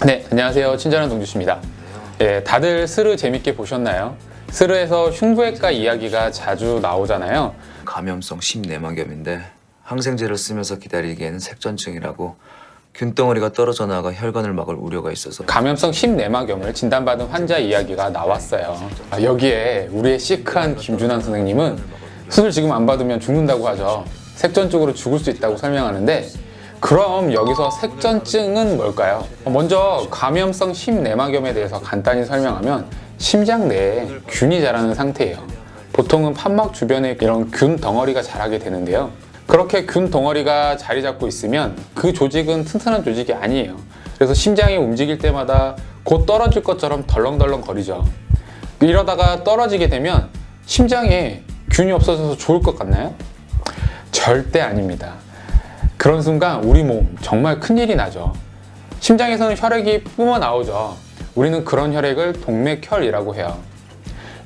네, 안녕하세요. 친절한 동주씨입니다. 다들 스르 재밌게 보셨나요? 스르에서 흉부외과 이야기가 자주 나오잖아요. 감염성 심내막염인데 항생제를 쓰면서 기다리기에는 색전증이라고 균덩어리가 떨어져 나가 혈관을 막을 우려가 있어서 감염성 심내막염을 진단받은 환자 이야기가 나왔어요. 여기에 우리의 시크한 김준환 선생님은 수술 지금 안 받으면 죽는다고 하죠. 색전증으로 죽을 수 있다고 설명하는데, 그럼 여기서 색전증은 뭘까요? 먼저 감염성 심내막염에 대해서 간단히 설명하면 심장 내에 균이 자라는 상태예요. 보통은 판막 주변에 이런 균 덩어리가 자라게 되는데요. 그렇게 균 덩어리가 자리 잡고 있으면 그 조직은 튼튼한 조직이 아니에요. 그래서 심장이 움직일 때마다 곧 떨어질 것처럼 덜렁덜렁 거리죠. 이러다가 떨어지게 되면 심장에 균이 없어져서 좋을 것 같나요? 절대 아닙니다. 그런 순간 우리 몸 정말 큰일이 나죠. 심장에서는 혈액이 뿜어 나오죠. 우리는 그런 혈액을 동맥혈이라고 해요.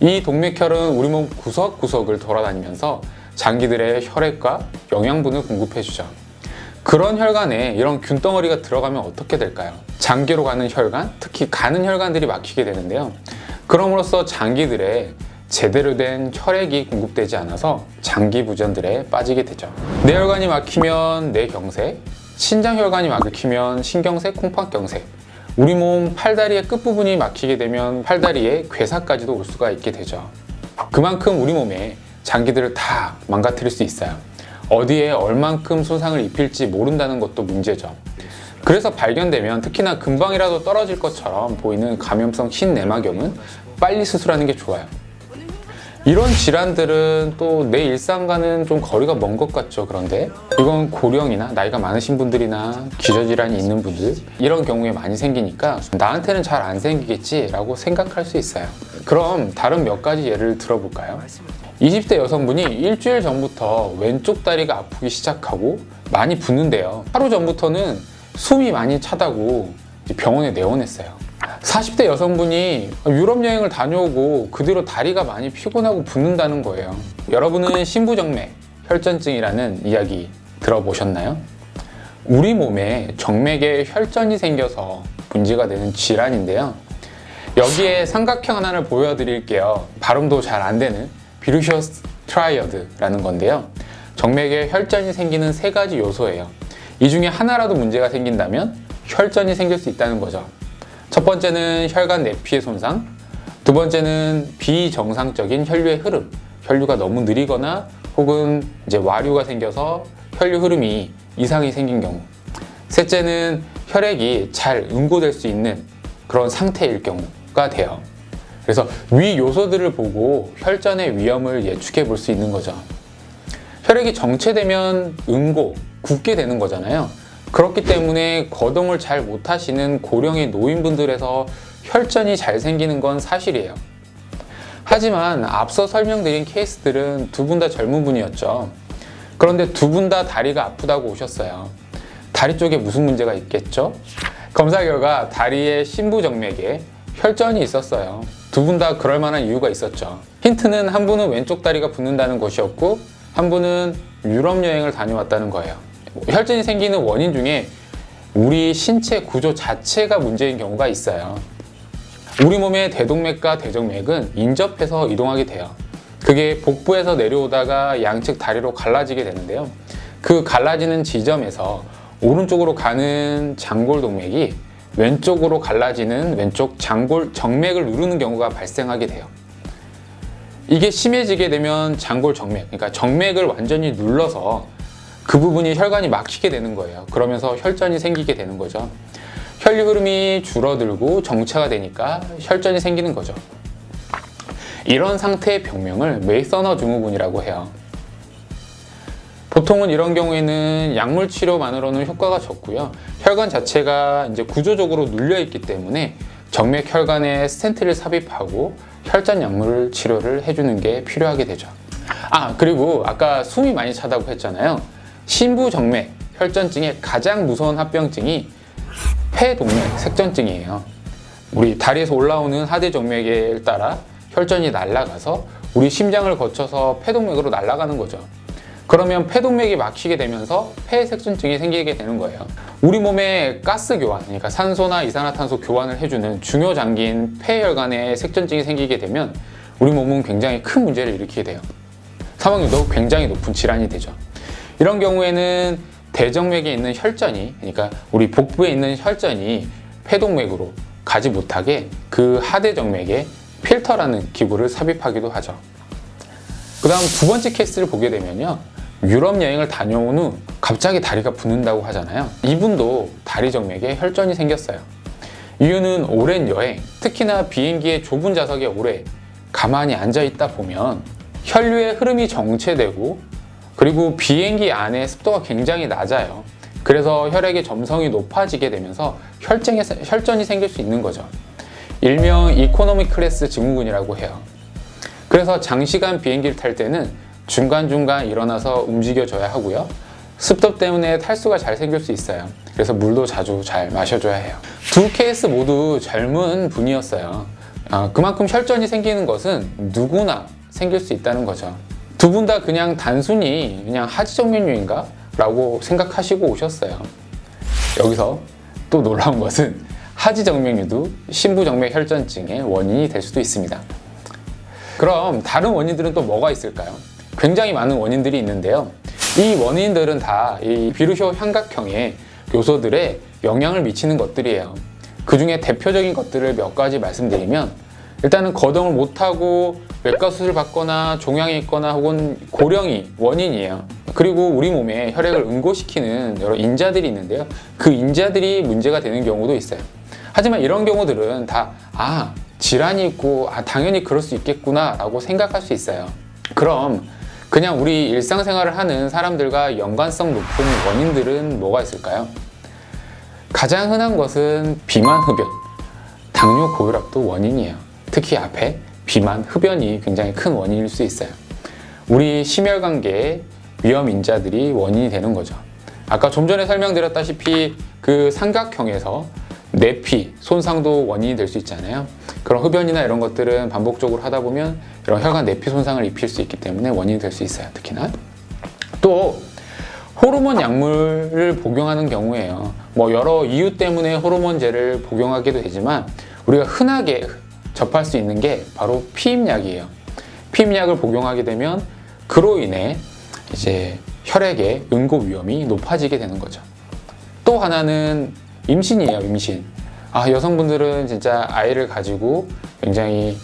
이 동맥혈은 우리 몸 구석구석을 돌아다니면서 장기들의 혈액과 영양분을 공급해주죠. 그런 혈관에 이런 균덩어리가 들어가면 어떻게 될까요? 장기로 가는 혈관, 특히 가는 혈관들이 막히게 되는데요. 그럼으로써 장기들의 제대로 된 혈액이 공급되지 않아서 장기 부전들에 빠지게 되죠. 뇌혈관이 막히면 뇌경색, 신장혈관이 막히면 신경색, 콩팥경색, 우리 몸 팔다리의 끝부분이 막히게 되면 팔다리에 괴사까지도 올 수가 있게 되죠. 그만큼 우리 몸에 장기들을 다 망가뜨릴 수 있어요. 어디에 얼만큼 손상을 입힐지 모른다는 것도 문제죠. 그래서 발견되면 특히나 금방이라도 떨어질 것처럼 보이는 감염성 심내막염은 빨리 수술하는 게 좋아요. 이런 질환들은 또 내 일상과는 좀 거리가 먼 것 같죠. 그런데 이건 고령이나 나이가 많으신 분들이나 기저질환이 있는 분들, 이런 경우에 많이 생기니까 나한테는 잘 안 생기겠지라고 생각할 수 있어요. 그럼 다른 몇 가지 예를 들어볼까요? 20대 여성분이 일주일 전부터 왼쪽 다리가 아프기 시작하고 많이 붓는데요. 하루 전부터는 숨이 많이 차다고 병원에 내원했어요. 40대 여성분이 유럽 여행을 다녀오고 그 뒤로 다리가 많이 피곤하고 붓는다는 거예요. 여러분은 심부정맥, 혈전증이라는 이야기 들어보셨나요? 우리 몸에 정맥에 혈전이 생겨서 문제가 되는 질환인데요. 여기에 삼각형 하나를 보여드릴게요. 발음도 잘 안 되는 비루셔스 트라이어드라는 건데요. 정맥에 혈전이 생기는 세 가지 요소예요. 이 중에 하나라도 문제가 생긴다면 혈전이 생길 수 있다는 거죠. 첫 번째는 혈관 내피의 손상, 두 번째는 비정상적인 혈류의 흐름, 혈류가 너무 느리거나 혹은 이제 와류가 생겨서 혈류 흐름이 이상이 생긴 경우, 셋째는 혈액이 잘 응고될 수 있는 그런 상태일 경우가 돼요. 그래서 위 요소들을 보고 혈전의 위험을 예측해 볼 수 있는 거죠. 혈액이 정체되면 응고, 굳게 되는 거잖아요. 그렇기 때문에 거동을 잘 못하시는 고령의 노인분들에서 혈전이 잘 생기는 건 사실이에요. 하지만 앞서 설명드린 케이스들은 두 분 다 젊은 분이었죠. 그런데 두 분 다 다리가 아프다고 오셨어요. 다리 쪽에 무슨 문제가 있겠죠? 검사 결과 다리의 심부정맥에 혈전이 있었어요. 두 분 다 그럴 만한 이유가 있었죠. 힌트는 한 분은 왼쪽 다리가 붓는다는 것이었고 한 분은 유럽 여행을 다녀왔다는 거예요. 혈전이 생기는 원인 중에 우리 신체 구조 자체가 문제인 경우가 있어요. 우리 몸의 대동맥과 대정맥은 인접해서 이동하게 돼요. 그게 복부에서 내려오다가 양측 다리로 갈라지게 되는데요. 그 갈라지는 지점에서 오른쪽으로 가는 장골동맥이 왼쪽으로 갈라지는 왼쪽 장골 정맥을 누르는 경우가 발생하게 돼요. 이게 심해지게 되면 장골 정맥, 그러니까 정맥을 완전히 눌러서 그 부분이 혈관이 막히게 되는 거예요. 그러면서 혈전이 생기게 되는 거죠. 혈류 흐름이 줄어들고 정체가 되니까 혈전이 생기는 거죠. 이런 상태의 병명을 메이서너 증후군이라고 해요. 보통은 이런 경우에는 약물 치료만으로는 효과가 적고요. 혈관 자체가 이제 구조적으로 눌려 있기 때문에 정맥 혈관에 스텐트를 삽입하고 혈전 약물 치료를 해주는 게 필요하게 되죠. 그리고 아까 숨이 많이 차다고 했잖아요. 심부정맥 혈전증의 가장 무서운 합병증이 폐동맥 색전증이에요. 우리 다리에서 올라오는 하대정맥에 따라 혈전이 날아가서 우리 심장을 거쳐서 폐동맥으로 날아가는 거죠. 그러면 폐동맥이 막히게 되면서 폐색전증이 생기게 되는 거예요. 우리 몸에 가스 교환, 그러니까 산소나 이산화탄소 교환을 해주는 중요 장기인 폐혈관에 색전증이 생기게 되면 우리 몸은 굉장히 큰 문제를 일으키게 돼요. 사망률도 굉장히 높은 질환이 되죠. 이런 경우에는 대정맥에 있는 혈전이, 그러니까 우리 복부에 있는 혈전이 폐동맥으로 가지 못하게 그 하대정맥에 필터라는 기구를 삽입하기도 하죠. 그 다음 두 번째 케이스를 보게 되면요, 유럽 여행을 다녀온 후 갑자기 다리가 붓는다고 하잖아요. 이분도 다리 정맥에 혈전이 생겼어요. 이유는 오랜 여행, 특히나 비행기의 좁은 좌석에 오래 가만히 앉아 있다 보면 혈류의 흐름이 정체되고, 그리고 비행기 안에 습도가 굉장히 낮아요. 그래서 혈액의 점성이 높아지게 되면서 혈전이 생길 수 있는 거죠. 일명 이코노미 클래스 증후군이라고 해요. 그래서 장시간 비행기를 탈 때는 중간중간 일어나서 움직여줘야 하고요. 습도 때문에 탈수가 잘 생길 수 있어요. 그래서 물도 자주 잘 마셔줘야 해요. 두 케이스 모두 젊은 분이었어요. 그만큼 혈전이 생기는 것은 누구나 생길 수 있다는 거죠. 두 분 다 그냥 단순히 하지정맥류인가? 라고 생각하시고 오셨어요. 여기서 또 놀라운 것은 하지정맥류도 신부정맥 혈전증의 원인이 될 수도 있습니다. 그럼 다른 원인들은 또 뭐가 있을까요? 굉장히 많은 원인들이 있는데요. 이 원인들은 다 이 비루쇼 삼각형의 요소들에 영향을 미치는 것들이에요. 그 중에 대표적인 것들을 몇 가지 말씀드리면, 일단은 거동을 못하고 외과 수술 받거나 종양이 있거나 혹은 고령이 원인이에요. 그리고 우리 몸에 혈액을 응고시키는 여러 인자들이 있는데요. 그 인자들이 문제가 되는 경우도 있어요. 하지만 이런 경우들은 다 질환이 있고 당연히 그럴 수 있겠구나 라고 생각할 수 있어요. 그럼 그냥 우리 일상생활을 하는 사람들과 연관성 높은 원인들은 뭐가 있을까요? 가장 흔한 것은 비만, 흡연, 당뇨, 고혈압도 원인이에요. 특히 앞에 비만, 흡연이 굉장히 큰 원인일 수 있어요. 우리 심혈관계의 위험 인자들이 원인이 되는 거죠. 아까 좀 전에 설명드렸다시피 그 삼각형에서 내피, 손상도 원인이 될 수 있잖아요. 그런 흡연이나 이런 것들은 반복적으로 하다 보면 이런 혈관 내피 손상을 입힐 수 있기 때문에 원인이 될 수 있어요. 특히나 또 호르몬 약물을 복용하는 경우에요. 여러 이유 때문에 호르몬제를 복용하기도 되지만 우리가 흔하게 접할 수 있는 게 바로 피임약이에요. 피임약을 복용하게 되면 그로 인해 이제 혈액의 응고 위험이 높아지게 되는 거죠. 또 하나는 임신이에요. 임신. 여성분들은 진짜 아이를 가지고 굉장히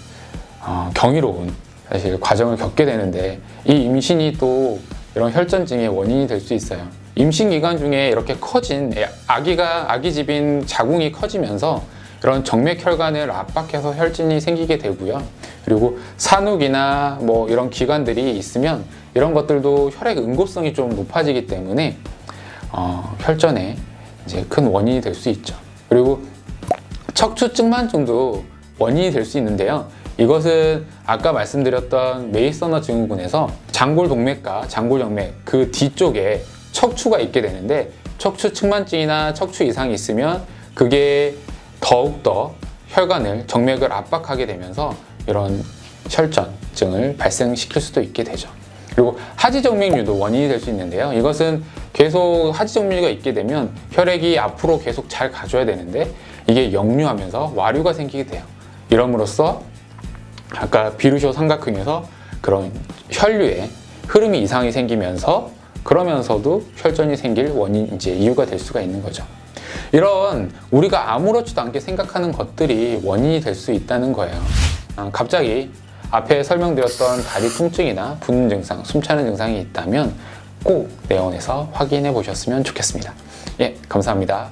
경이로운 사실 과정을 겪게 되는데, 이 임신이 또 이런 혈전증의 원인이 될 수 있어요. 임신 기간 중에 이렇게 커진 아기집인 자궁이 커지면서 이런 정맥혈관을 압박해서 혈진이 생기게 되고요. 그리고 산후기나 이런 기관들이 있으면 이런 것들도 혈액 응고성이 좀 높아지기 때문에 혈전의 이제 큰 원인이 될 수 있죠. 그리고 척추증만증도 원인이 될 수 있는데요. 이것은 아까 말씀드렸던 메이서너 증후군에서 장골동맥과 장골정맥 그 뒤쪽에 척추가 있게 되는데, 척추측만증이나 척추 이상이 있으면 그게 더욱더 혈관을, 정맥을 압박하게 되면서 이런 혈전증을 발생시킬 수도 있게 되죠. 그리고 하지정맥류도 원인이 될 수 있는데요. 이것은 계속 하지정맥류가 있게 되면 혈액이 앞으로 계속 잘 가줘야 되는데 이게 역류하면서 와류가 생기게 돼요. 이럼으로써 아까 비루쇼 삼각형에서 그런 혈류의 흐름이 이상이 생기면서, 그러면서도 혈전이 생길 이유가 될 수가 있는 거죠. 이런 우리가 아무렇지도 않게 생각하는 것들이 원인이 될 수 있다는 거예요. 갑자기 앞에 설명드렸던 다리 통증이나 붓는 증상, 숨차는 증상이 있다면 꼭 내원해서 확인해 보셨으면 좋겠습니다. 감사합니다.